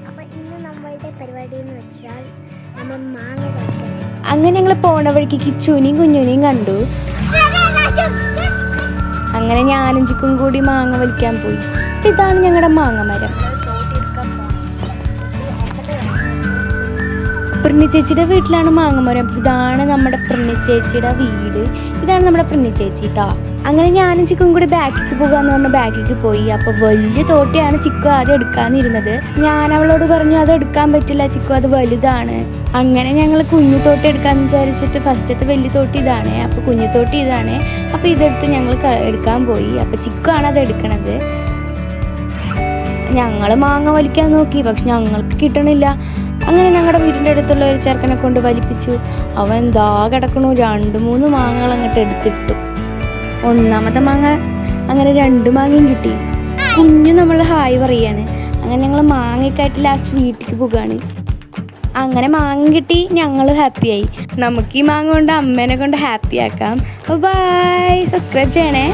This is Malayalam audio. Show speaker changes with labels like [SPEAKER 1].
[SPEAKER 1] അപ്പോൾ ഇന്ന് നമ്മളുടെ പരിപാടി എന്ന് വെച്ചാൽ നമ്മൾ മാങ്ങ കഴിക്കണം.
[SPEAKER 2] അങ്ങനെ ഞങ്ങൾ പോണ വഴിക്ക് കിച്ചുവിനെയും കുഞ്ഞുവിനെയും കണ്ടു. അങ്ങനെ ഞാനും ചിക്കും കൂടി മാങ്ങ വലിക്കാൻ പോയി. ഇതാണ് ഞങ്ങളുടെ മാങ്ങ മരം. പ്രിന്നി ചേച്ചിയുടെ വീട്ടിലാണ് മാങ്ങമരം. ഇതാണ് നമ്മുടെ പ്രിന്നി ചേച്ചിയുടെ വീട്. ഇതാണ് നമ്മുടെ പ്രിന്നി ചേച്ചി കേട്ടോ. അങ്ങനെ ഞാനും ചിക്കും കൂടി ബാക്കിക്ക് പോകാന്ന് പറഞ്ഞ ബാക്കിക്ക് പോയി. അപ്പോൾ വലിയ തോട്ടിയാണ് ചിക്കു ആദ്യം എടുക്കാനിരുന്നത്. ഞാൻ അവളോട് പറഞ്ഞു അത് എടുക്കാൻ പറ്റില്ല ചിക്കു, അത് വലുതാണ്. അങ്ങനെ ഞങ്ങൾ കുഞ്ഞു തോട്ടി എടുക്കാന്ന് വിചാരിച്ചിട്ട് ഫസ്റ്റത്തെ വലിയ തോട്ടി ഇതാണ്, അപ്പോൾ കുഞ്ഞു തോട്ടി ഇതാണ്. അപ്പോൾ ഇതെടുത്ത് ഞങ്ങൾ എടുക്കാൻ പോയി. അപ്പോൾ ചിക്കു ആണ് അത് എടുക്കണത്. ഞങ്ങൾ മാങ്ങ വലിക്കാൻ നോക്കി, പക്ഷെ ഞങ്ങൾക്ക് കിട്ടണില്ല. അങ്ങനെ ഞങ്ങളുടെ വീടിൻ്റെ അടുത്തുള്ള ഒരു ചെറുക്കനെ കൊണ്ട് വലിപ്പിച്ചു. അവൻ എന്താ കിടക്കണു, 2-3 മാങ്ങകൾ അങ്ങോട്ട് എടുത്തിട്ടു. ഒന്നാമത്തെ മാങ്ങ അങ്ങനെ 2 മാങ്ങയും കിട്ടി. കുഞ്ഞു നമ്മൾ ഹായ് പറയാണ്. അങ്ങനെ ഞങ്ങൾ മാങ്ങയ്ക്കായിട്ട് ലാസ്റ്റ് വീട്ടിലേക്ക് പോകുകയാണ്. അങ്ങനെ മാങ്ങ കിട്ടി, ഞങ്ങൾ ഹാപ്പിയായി. നമുക്ക് ഈ മാങ്ങ കൊണ്ട് അമ്മേനെ കൊണ്ട് ഹാപ്പി ആക്കാം. ബൈ, സബ്സ്ക്രൈബ് ചെയ്യണേ.